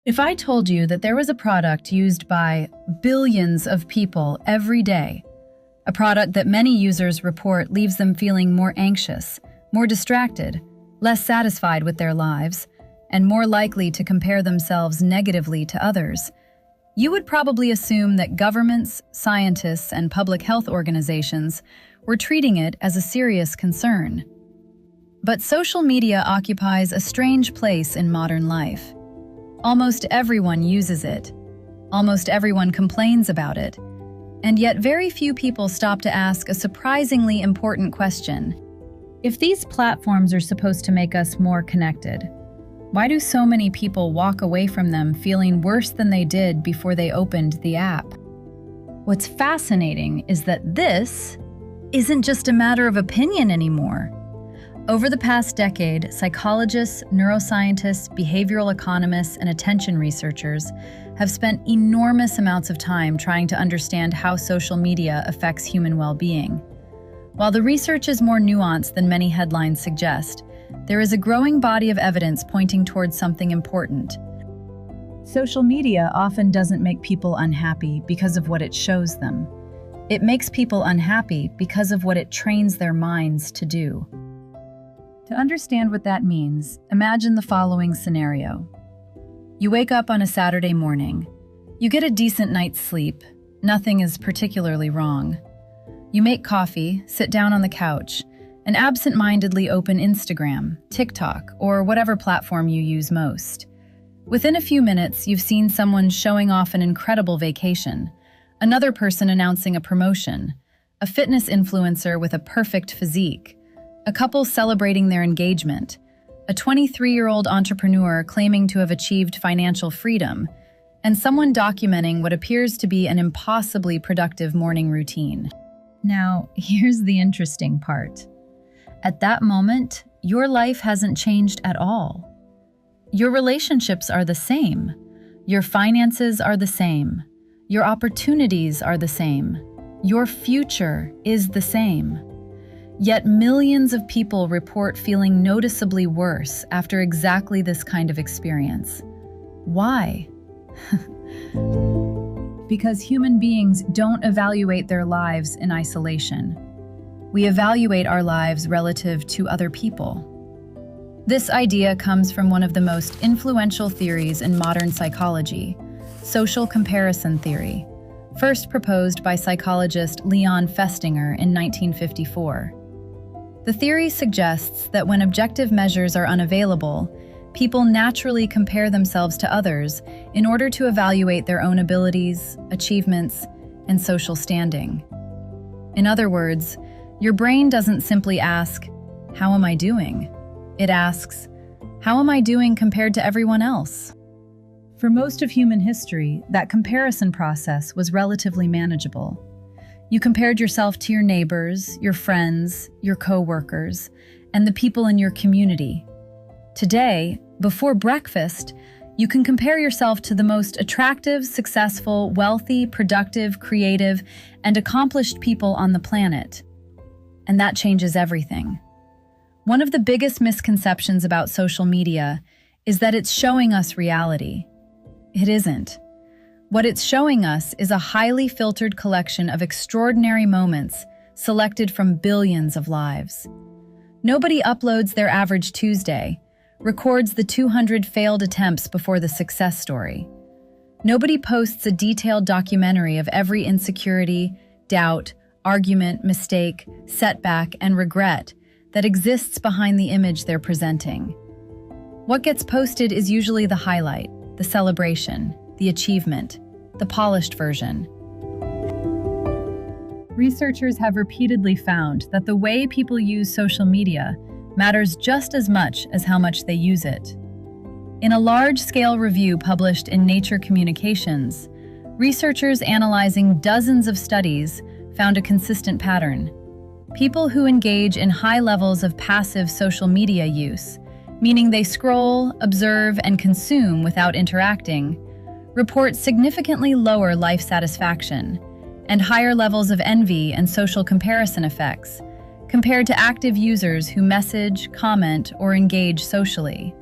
If I told you that there was a product used by billions of people every day, a product that many users report leaves them feeling more anxious, more distracted, less satisfied with their lives, and more likely to compare themselves negatively to others, you would probably assume that governments, scientists, and public health organizations were treating it as a serious concern. But social media occupies a strange place in modern life. Almost everyone uses it. Almost everyone complains about it. And yet very few people stop to ask a surprisingly important question. If these platforms are supposed to make us more connected, why do so many people walk away from them feeling worse than they did before they opened the app? What's fascinating is that this isn't just a matter of opinion anymore. Over the past decade, psychologists, neuroscientists, behavioral economists, and attention researchers have spent enormous amounts of time trying to understand how social media affects human well-being. While the research is more nuanced than many headlines suggest, there is a growing body of evidence pointing towards something important. Social media often doesn't make people unhappy because of what it shows them. It makes people unhappy because of what it trains their minds to do. To understand what that means, imagine the following scenario. You wake up on a Saturday morning. You get a decent night's sleep. Nothing is particularly wrong. You make coffee, sit down on the couch, and absent-mindedly open Instagram, TikTok, or whatever platform you use most. Within a few minutes, you've seen someone showing off an incredible vacation, another person announcing a promotion, a fitness influencer with a perfect physique, a couple celebrating their engagement, a 23-year-old entrepreneur claiming to have achieved financial freedom, and someone documenting what appears to be an impossibly productive morning routine. Now, here's the interesting part. At that moment, your life hasn't changed at all. Your relationships are the same. Your finances are the same. Your opportunities are the same. Your future is the same. Yet millions of people report feeling noticeably worse after exactly this kind of experience. Why? Because human beings don't evaluate their lives in isolation. We evaluate our lives relative to other people. This idea comes from one of the most influential theories in modern psychology, social comparison theory, first proposed by psychologist Leon Festinger in 1954. The theory suggests that when objective measures are unavailable, people naturally compare themselves to others in order to evaluate their own abilities, achievements, and social standing. In other words, your brain doesn't simply ask, "How am I doing?" It asks, "How am I doing compared to everyone else?" For most of human history, that comparison process was relatively manageable. You compared yourself to your neighbors, your friends, your co-workers, and the people in your community. Today, before breakfast, you can compare yourself to the most attractive, successful, wealthy, productive, creative, and accomplished people on the planet. And that changes everything. One of the biggest misconceptions about social media is that it's showing us reality. It isn't. What it's showing us is a highly filtered collection of extraordinary moments selected from billions of lives. Nobody uploads their average Tuesday, records the 200 failed attempts before the success story. Nobody posts a detailed documentary of every insecurity, doubt, argument, mistake, setback, and regret that exists behind the image they're presenting. What gets posted is usually the highlight, the celebration, the achievement, the polished version. Researchers have repeatedly found that the way people use social media matters just as much as how much they use it. In a large-scale review published in Nature Communications, researchers analyzing dozens of studies found a consistent pattern. People who engage in high levels of passive social media use, meaning they scroll, observe, and consume without interacting, report significantly lower life satisfaction and higher levels of envy and social comparison effects compared to active users who message, comment, or engage socially.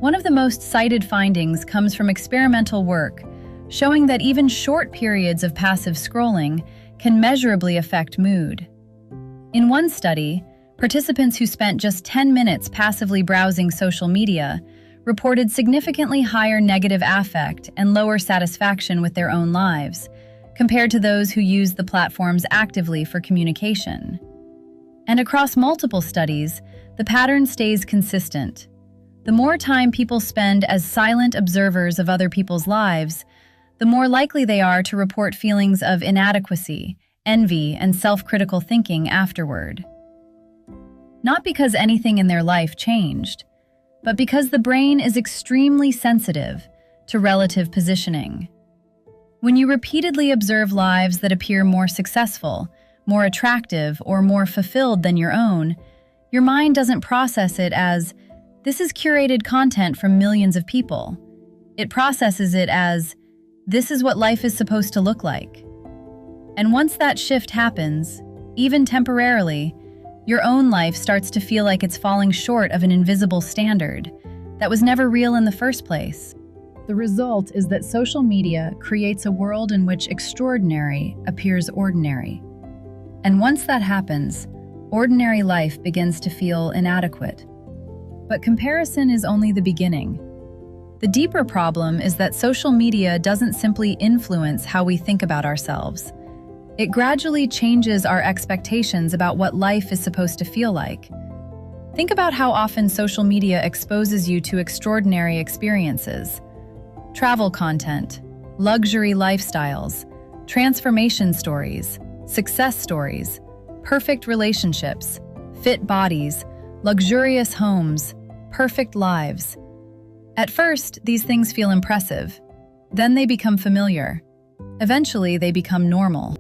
One of the most cited findings comes from experimental work showing that even short periods of passive scrolling can measurably affect mood. In one study, participants who spent just 10 minutes passively browsing social media reported significantly higher negative affect and lower satisfaction with their own lives, compared to those who used the platforms actively for communication. And across multiple studies, the pattern stays consistent. The more time people spend as silent observers of other people's lives, the more likely they are to report feelings of inadequacy, envy, and self-critical thinking afterward. Not because anything in their life changed, but because the brain is extremely sensitive to relative positioning. When you repeatedly observe lives that appear more successful, more attractive, or more fulfilled than your own, your mind doesn't process it as, "This is curated content from millions of people." It processes it as, "This is what life is supposed to look like." And once that shift happens, even temporarily, your own life starts to feel like it's falling short of an invisible standard that was never real in the first place. The result is that social media creates a world in which extraordinary appears ordinary. And once that happens, ordinary life begins to feel inadequate. But comparison is only the beginning. The deeper problem is that social media doesn't simply influence how we think about ourselves. It gradually changes our expectations about what life is supposed to feel like. Think about how often social media exposes you to extraordinary experiences. Travel content, luxury lifestyles, transformation stories, success stories, perfect relationships, fit bodies, luxurious homes, perfect lives. At first, these things feel impressive. Then they become familiar. Eventually, they become normal.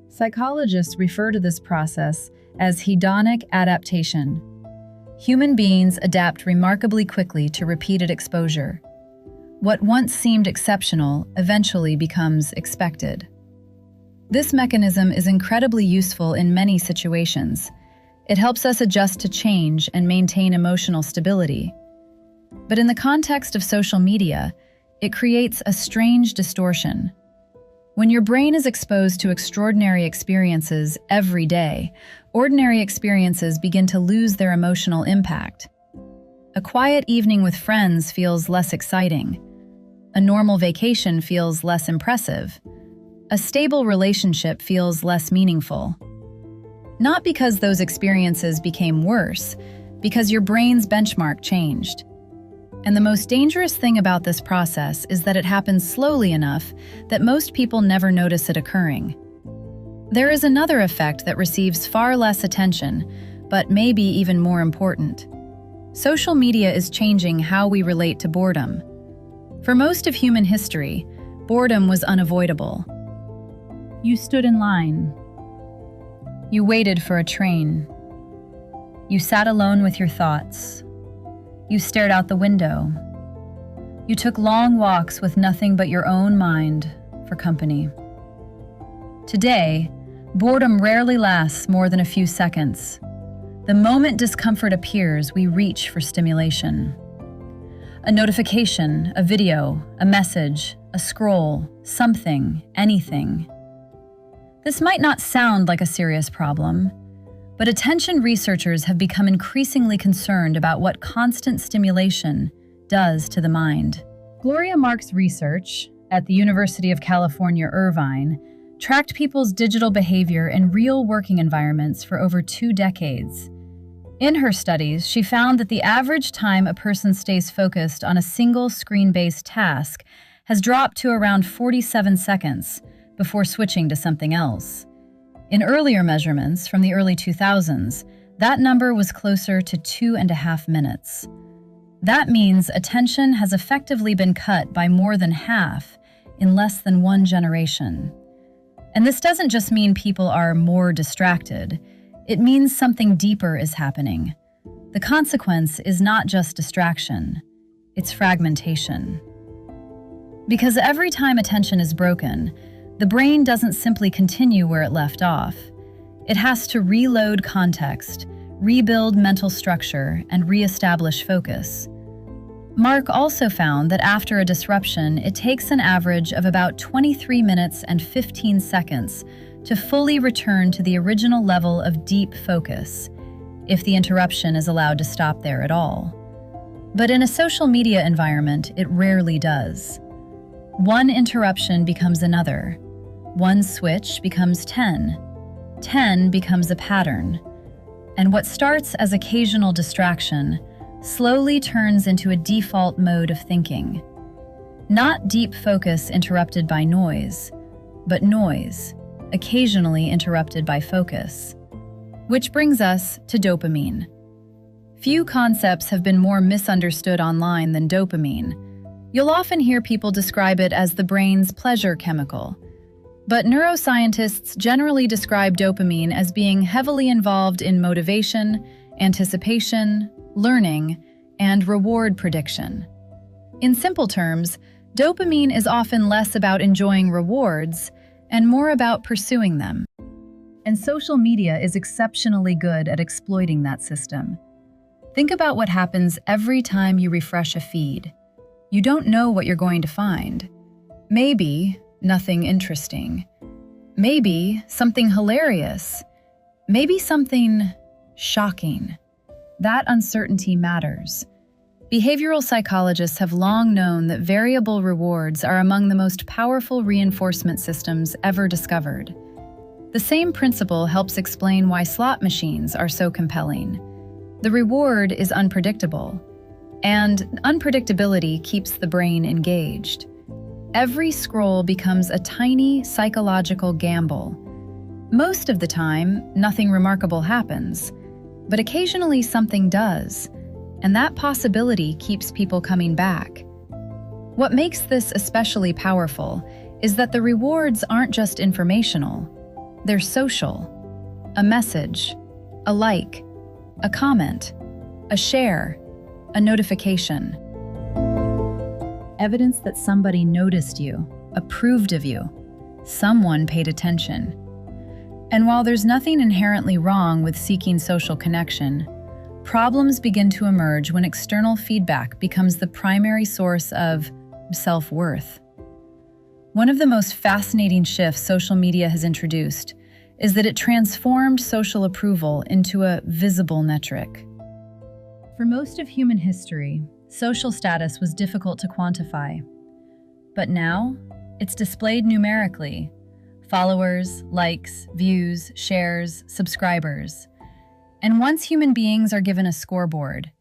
Psychologists refer to this process as hedonic adaptation. Human beings adapt remarkably quickly to repeated exposure. What once seemed exceptional eventually becomes expected. This mechanism is incredibly useful in many situations. It helps us adjust to change and maintain emotional stability. But in the context of social media, it creates a strange distortion. When your brain is exposed to extraordinary experiences every day, ordinary experiences begin to lose their emotional impact. A quiet evening with friends feels less exciting. A normal vacation feels less impressive. A stable relationship feels less meaningful. Not because those experiences became worse, because your brain's benchmark changed. And the most dangerous thing about this process is that it happens slowly enough that most people never notice it occurring. There is another effect that receives far less attention, but may be even more important. Social media is changing how we relate to boredom. For most of human history, boredom was unavoidable. You stood in line. You waited for a train. You sat alone with your thoughts. You stared out the window. You took long walks with nothing but your own mind for company. Today, boredom rarely lasts more than a few seconds. The moment discomfort appears, we reach for stimulation. A notification, a video, a message, a scroll, something, anything. This might not sound like a serious problem, but attention researchers have become increasingly concerned about what constant stimulation does to the mind. Gloria Mark's research at the University of California, Irvine, tracked people's digital behavior in real working environments for over 2 decades. In her studies, she found that the average time a person stays focused on a single screen-based task has dropped to around 47 seconds before switching to something else. In earlier measurements from the early 2000s, that number was closer to 2.5 minutes. That means attention has effectively been cut by more than half in less than 1 generation. And this doesn't just mean people are more distracted. It means something deeper is happening. The consequence is not just distraction, it's fragmentation. Because every time attention is broken, the brain doesn't simply continue where it left off. It has to reload context, rebuild mental structure, and reestablish focus. Mark also found that after a disruption, it takes an average of about 23 minutes and 15 seconds to fully return to the original level of deep focus, if the interruption is allowed to stop there at all. But in a social media environment, it rarely does. One interruption becomes another. One switch becomes 10. 10 becomes a pattern. And what starts as occasional distraction slowly turns into a default mode of thinking. Not deep focus interrupted by noise, but noise, occasionally interrupted by focus. Which brings us to dopamine. Few concepts have been more misunderstood online than dopamine. You'll often hear people describe it as the brain's pleasure chemical. But neuroscientists generally describe dopamine as being heavily involved in motivation, anticipation, learning, and reward prediction. In simple terms, dopamine is often less about enjoying rewards and more about pursuing them. And social media is exceptionally good at exploiting that system. Think about what happens every time you refresh a feed. You don't know what you're going to find. Maybe nothing interesting. Maybe something hilarious. Maybe something shocking. That uncertainty matters. Behavioral psychologists have long known that variable rewards are among the most powerful reinforcement systems ever discovered. The same principle helps explain why slot machines are so compelling. The reward is unpredictable, and unpredictability keeps the brain engaged. Every scroll becomes a tiny psychological gamble. Most of the time, nothing remarkable happens, but occasionally something does, and that possibility keeps people coming back. What makes this especially powerful is that the rewards aren't just informational, they're social. A message, a like, a comment, a share, a notification. Evidence that somebody noticed you, approved of you, someone paid attention. And while there's nothing inherently wrong with seeking social connection, problems begin to emerge when external feedback becomes the primary source of self-worth. One of the most fascinating shifts social media has introduced is that it transformed social approval into a visible metric. For most of human history, social status was difficult to quantify. But now, it's displayed numerically. Followers, likes, views, shares, subscribers. And once human beings are given a scoreboard,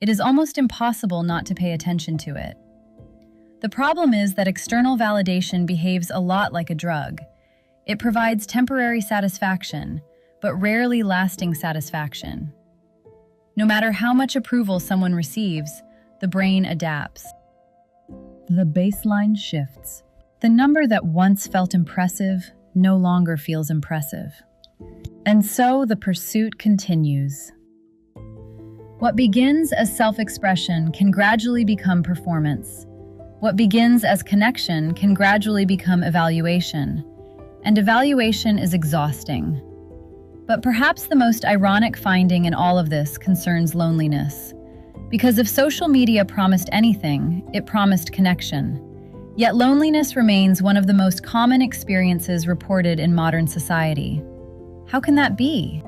it is almost impossible not to pay attention to it. The problem is that external validation behaves a lot like a drug. It provides temporary satisfaction, but rarely lasting satisfaction. No matter how much approval someone receives, the brain adapts. The baseline shifts. The number that once felt impressive no longer feels impressive. And so the pursuit continues. What begins as self-expression can gradually become performance. What begins as connection can gradually become evaluation. And evaluation is exhausting. But perhaps the most ironic finding in all of this concerns loneliness. Because if social media promised anything, it promised connection. Yet loneliness remains one of the most common experiences reported in modern society. How can that be?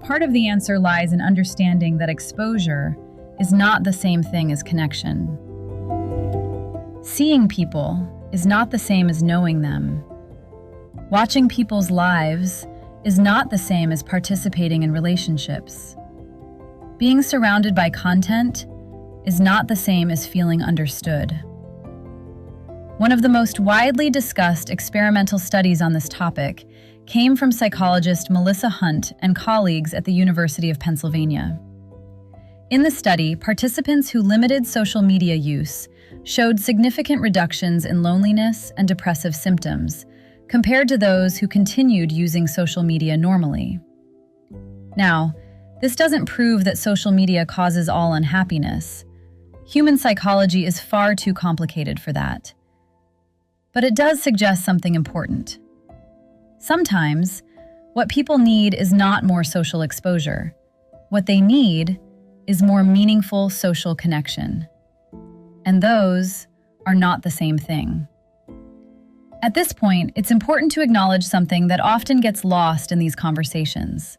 Part of the answer lies in understanding that exposure is not the same thing as connection. Seeing people is not the same as knowing them. Watching people's lives is not the same as participating in relationships. Being surrounded by content is not the same as feeling understood. One of the most widely discussed experimental studies on this topic came from psychologist Melissa Hunt and colleagues at the University of Pennsylvania. In the study, participants who limited social media use showed significant reductions in loneliness and depressive symptoms compared to those who continued using social media normally. Now, this doesn't prove that social media causes all unhappiness. Human psychology is far too complicated for that. But it does suggest something important. Sometimes, what people need is not more social exposure. What they need is more meaningful social connection. And those are not the same thing. At this point, it's important to acknowledge something that often gets lost in these conversations.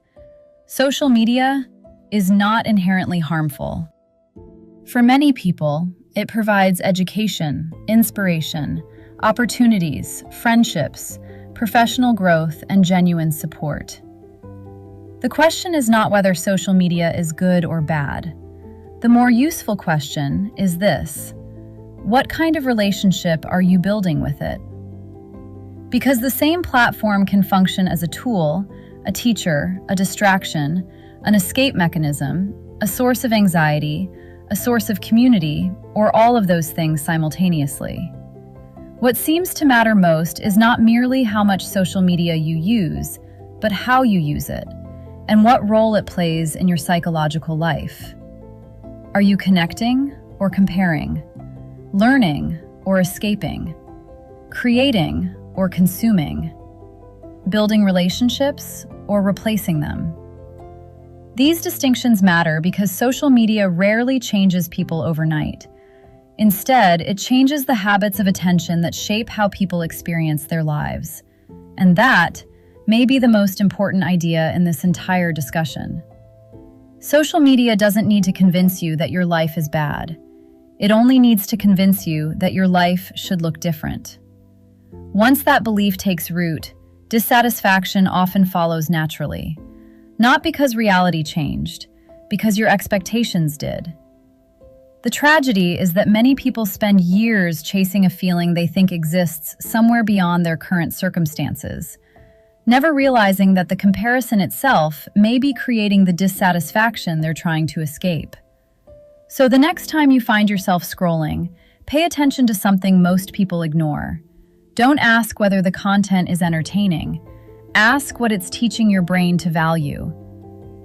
Social media is not inherently harmful. For many people, it provides education, inspiration, opportunities, friendships, professional growth, and genuine support. The question is not whether social media is good or bad. The more useful question is this: what kind of relationship are you building with it? Because the same platform can function as a tool, a teacher, a distraction, an escape mechanism, a source of anxiety, a source of community, or all of those things simultaneously. What seems to matter most is not merely how much social media you use, but how you use it, and what role it plays in your psychological life. Are you connecting or comparing? Learning or escaping? Creating or consuming? Building relationships or replacing them? These distinctions matter because social media rarely changes people overnight. Instead, it changes the habits of attention that shape how people experience their lives. And that may be the most important idea in this entire discussion. Social media doesn't need to convince you that your life is bad. It only needs to convince you that your life should look different. Once that belief takes root, dissatisfaction often follows naturally. Not because reality changed, because your expectations did. The tragedy is that many people spend years chasing a feeling they think exists somewhere beyond their current circumstances, never realizing that the comparison itself may be creating the dissatisfaction they're trying to escape. So the next time you find yourself scrolling, pay attention to something most people ignore. Don't ask whether the content is entertaining. Ask what it's teaching your brain to value.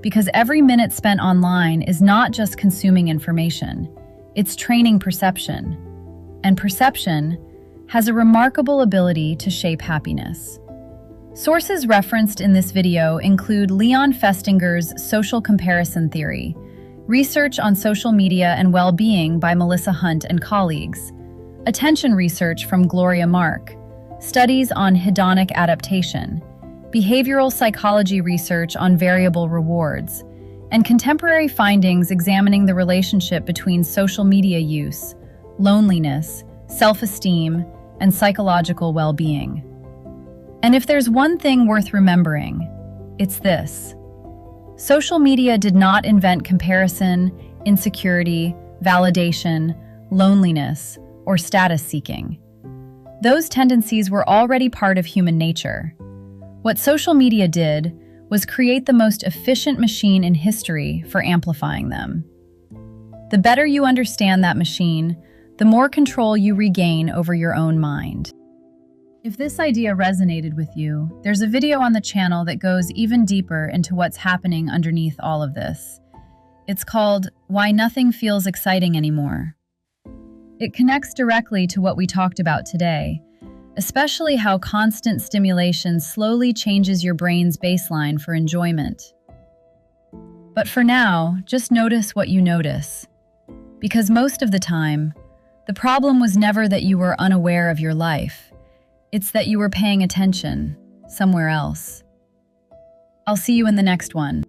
Because every minute spent online is not just consuming information, it's training perception. And perception has a remarkable ability to shape happiness. Sources referenced in this video include Leon Festinger's social comparison theory, research on social media and well-being by Melissa Hunt and colleagues, attention research from Gloria Mark, studies on hedonic adaptation, behavioral psychology research on variable rewards, and contemporary findings examining the relationship between social media use, loneliness, self-esteem, and psychological well-being. And if there's one thing worth remembering, it's this: social media did not invent comparison, insecurity, validation, loneliness, or status seeking. Those tendencies were already part of human nature. What social media did was create the most efficient machine in history for amplifying them. The better you understand that machine, the more control you regain over your own mind. If this idea resonated with you, there's a video on the channel that goes even deeper into what's happening underneath all of this. It's called Why Nothing Feels Exciting Anymore. It connects directly to what we talked about today, especially how constant stimulation slowly changes your brain's baseline for enjoyment. But for now, just notice what you notice. Because most of the time, the problem was never that you were unaware of your life. It's that you were paying attention somewhere else. I'll see you in the next one.